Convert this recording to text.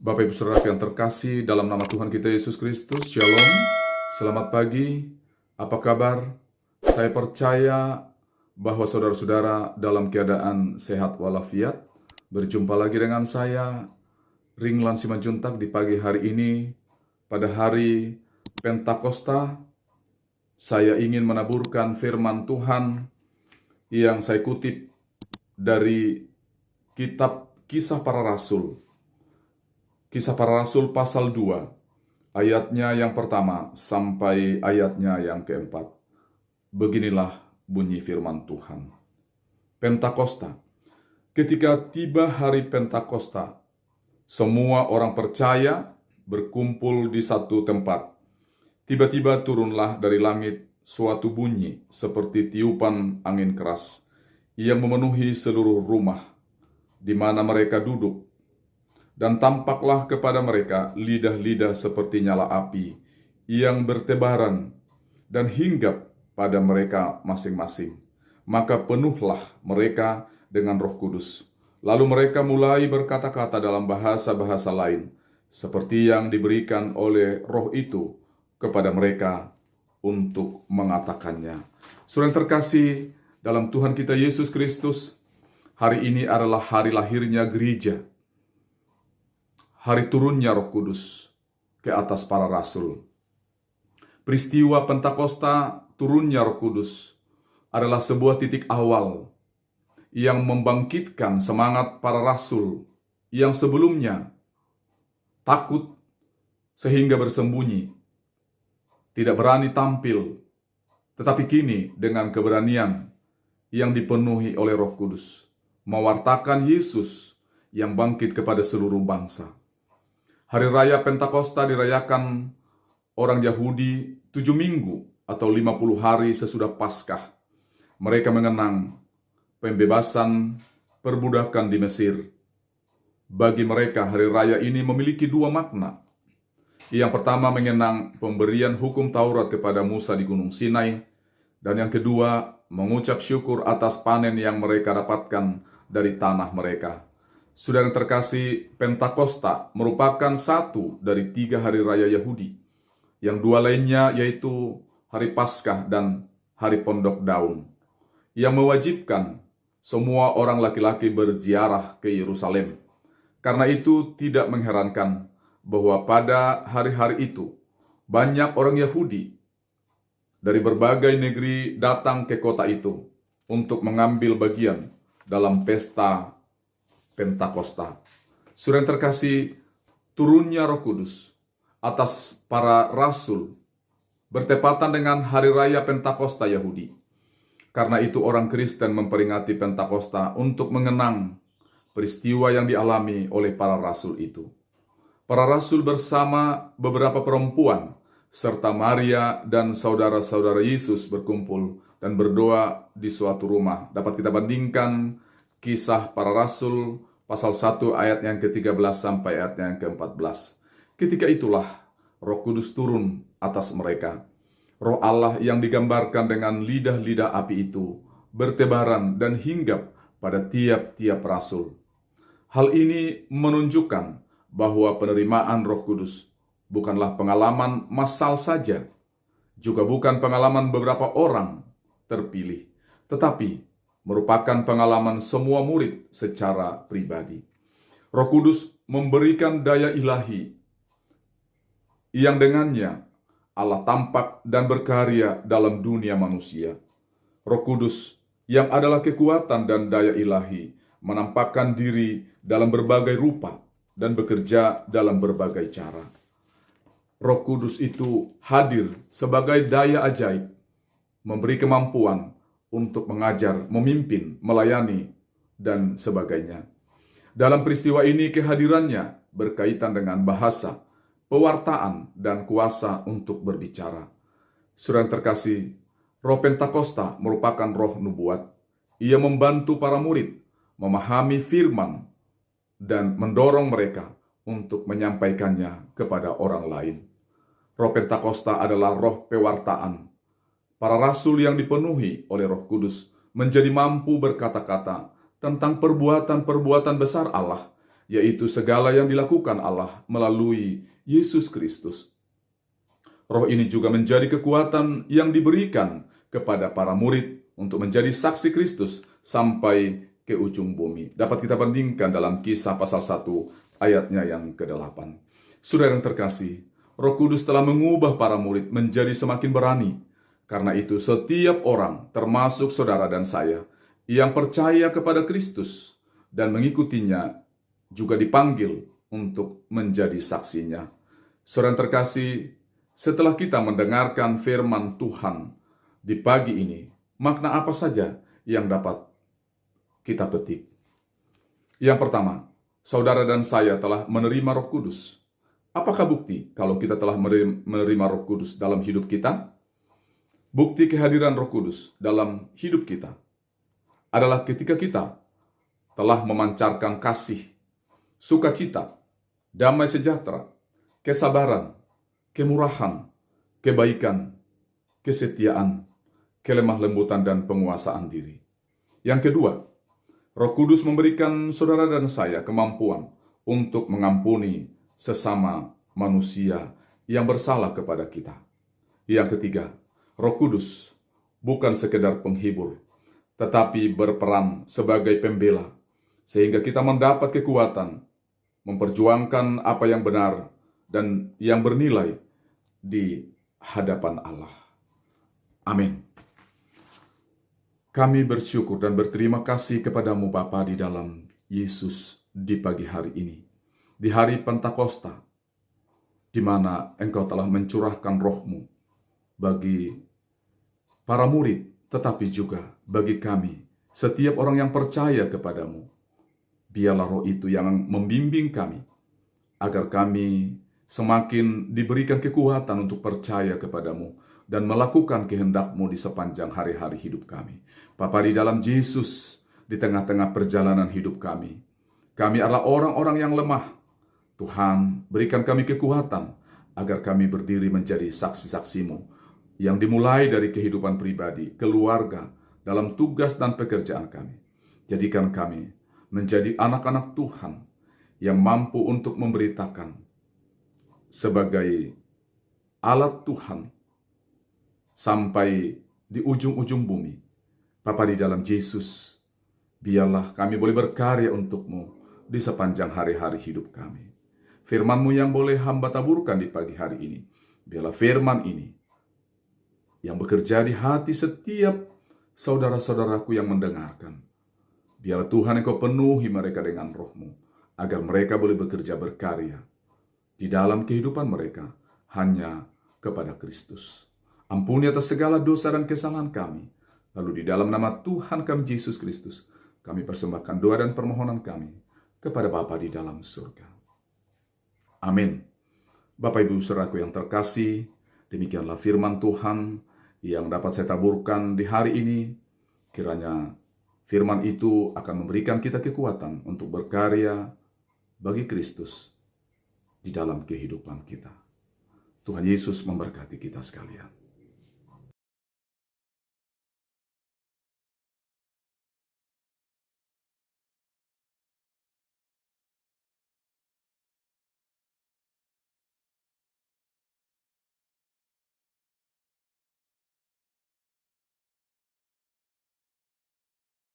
Bapak Ibu Saudara yang terkasih dalam nama Tuhan kita Yesus Kristus, Shalom, selamat pagi, apa kabar? Saya percaya bahwa saudara-saudara dalam keadaan sehat walafiat. Berjumpa lagi dengan saya, Ringlan Simanjuntak di pagi hari ini, pada hari Pentakosta. Saya ingin menaburkan firman Tuhan yang saya kutip dari kitab Kisah Para Rasul. Kisah Para Rasul pasal 2, ayatnya yang pertama sampai ayatnya yang keempat. Beginilah bunyi firman Tuhan. Pentakosta. Ketika tiba hari Pentakosta, semua orang percaya berkumpul di satu tempat. Tiba-tiba turunlah dari langit suatu bunyi seperti tiupan angin keras yang memenuhi seluruh rumah di mana mereka duduk. Dan tampaklah kepada mereka lidah-lidah seperti nyala api yang bertebaran dan hinggap pada mereka masing-masing. Maka penuhlah mereka dengan Roh Kudus. Lalu mereka mulai berkata-kata dalam bahasa-bahasa lain, seperti yang diberikan oleh Roh itu kepada mereka untuk mengatakannya. Saudara yang terkasih dalam Tuhan kita Yesus Kristus, hari ini adalah hari lahirnya gereja. Hari turunnya Roh Kudus ke atas para rasul. Peristiwa Pentakosta turunnya Roh Kudus adalah sebuah titik awal yang membangkitkan semangat para rasul yang sebelumnya takut sehingga bersembunyi, tidak berani tampil, tetapi kini dengan keberanian yang dipenuhi oleh Roh Kudus, mewartakan Yesus yang bangkit kepada seluruh bangsa. Hari Raya Pentakosta dirayakan orang Yahudi 7 minggu atau 50 hari sesudah Paskah. Mereka mengenang pembebasan perbudakan di Mesir. Bagi mereka hari raya ini memiliki dua makna. Yang pertama mengenang pemberian hukum Taurat kepada Musa di Gunung Sinai. Dan yang kedua mengucap syukur atas panen yang mereka dapatkan dari tanah mereka. Saudara yang terkasih, Pentakosta merupakan satu dari 3 hari raya Yahudi. Yang dua lainnya yaitu hari Paskah dan hari Pondok Daun, yang mewajibkan semua orang laki-laki berziarah ke Yerusalem. Karena itu tidak mengherankan bahwa pada hari-hari itu banyak orang Yahudi dari berbagai negeri datang ke kota itu untuk mengambil bagian dalam pesta Pentakosta. Saudara yang terkasih, turunnya Roh Kudus atas para rasul bertepatan dengan hari raya Pentakosta Yahudi. Karena itu orang Kristen memperingati Pentakosta untuk mengenang peristiwa yang dialami oleh para rasul itu. Para rasul bersama beberapa perempuan serta Maria dan saudara-saudara Yesus berkumpul dan berdoa di suatu rumah. Dapat kita bandingkan Kisah Para Rasul pasal 1 ayat yang ke-13 sampai ayat yang ke-14. Ketika itulah Roh Kudus turun atas mereka. Roh Allah yang digambarkan dengan lidah-lidah api itu bertebaran dan hinggap pada tiap-tiap rasul. Hal ini menunjukkan bahwa penerimaan Roh Kudus bukanlah pengalaman massal saja, juga bukan pengalaman beberapa orang terpilih, tetapi merupakan pengalaman semua murid secara pribadi. Roh Kudus memberikan daya ilahi yang dengannya Allah tampak dan berkarya dalam dunia manusia. Roh Kudus yang adalah kekuatan dan daya ilahi menampakkan diri dalam berbagai rupa dan bekerja dalam berbagai cara. Roh Kudus itu hadir sebagai daya ajaib, memberi kemampuan untuk mengajar, memimpin, melayani, dan sebagainya. Dalam peristiwa ini kehadirannya berkaitan dengan bahasa, pewartaan, dan kuasa untuk berbicara. Saudara yang terkasih, Roh Pentakosta merupakan roh nubuat. Ia membantu para murid memahami firman dan mendorong mereka untuk menyampaikannya kepada orang lain. Roh Pentakosta adalah roh pewartaan. Para rasul yang dipenuhi oleh Roh Kudus menjadi mampu berkata-kata tentang perbuatan-perbuatan besar Allah yaitu segala yang dilakukan Allah melalui Yesus Kristus. Roh ini juga menjadi kekuatan yang diberikan kepada para murid untuk menjadi saksi Kristus sampai ke ujung bumi. Dapat kita bandingkan dalam Kisah pasal 1 ayatnya yang ke-8. Saudara yang terkasih, Roh Kudus telah mengubah para murid menjadi semakin berani. Karena itu setiap orang, termasuk saudara dan saya, yang percaya kepada Kristus dan mengikutinya juga dipanggil untuk menjadi saksinya. Saudara yang terkasih, setelah kita mendengarkan firman Tuhan di pagi ini, makna apa saja yang dapat kita petik? Yang pertama, saudara dan saya telah menerima Roh Kudus. Apakah bukti kalau kita telah menerima Roh Kudus dalam hidup kita? Bukti kehadiran Roh Kudus dalam hidup kita adalah ketika kita telah memancarkan kasih, sukacita, damai sejahtera, kesabaran, kemurahan, kebaikan, kesetiaan, kelemah lembutan, dan penguasaan diri. Yang kedua, Roh Kudus memberikan saudara dan saya kemampuan untuk mengampuni sesama manusia yang bersalah kepada kita. Yang ketiga, Roh Kudus bukan sekedar penghibur, tetapi berperan sebagai pembela, sehingga kita mendapat kekuatan memperjuangkan apa yang benar dan yang bernilai di hadapan Allah. Amin. Kami bersyukur dan berterima kasih kepadamu Bapa di dalam Yesus di pagi hari ini. Di hari Pentakosta, di mana Engkau telah mencurahkan Roh-Mu bagi para murid, tetapi juga bagi kami, setiap orang yang percaya kepadamu. Biarlah Roh itu yang membimbing kami, agar kami semakin diberikan kekuatan untuk percaya kepadamu dan melakukan kehendak-Mu di sepanjang hari-hari hidup kami. Bapa, di dalam Yesus, di tengah-tengah perjalanan hidup kami adalah orang-orang yang lemah. Tuhan, berikan kami kekuatan agar kami berdiri menjadi saksi-saksi-Mu yang dimulai dari kehidupan pribadi, keluarga, dalam tugas dan pekerjaan kami. Jadikan kami menjadi anak-anak Tuhan yang mampu untuk memberitakan sebagai alat Tuhan sampai di ujung-ujung bumi. Bapa, di dalam Yesus, biarlah kami boleh berkarya untuk-Mu di sepanjang hari-hari hidup kami. Firman-Mu yang boleh hamba taburkan di pagi hari ini, biarlah firman ini yang bekerja di hati setiap saudara-saudaraku yang mendengarkan. Biarlah Tuhan Engkau penuhi mereka dengan Roh-Mu, agar mereka boleh bekerja berkarya di dalam kehidupan mereka hanya kepada Kristus. Ampuni atas segala dosa dan kesalahan kami. Lalu di dalam nama Tuhan kami Yesus Kristus, kami persembahkan doa dan permohonan kami kepada Bapa di dalam surga. Amin. Bapak Ibu saudaraku yang terkasih, demikianlah firman Tuhan yang dapat saya taburkan di hari ini. Kiranya firman itu akan memberikan kita kekuatan untuk berkarya bagi Kristus di dalam kehidupan kita. Tuhan Yesus memberkati kita sekalian.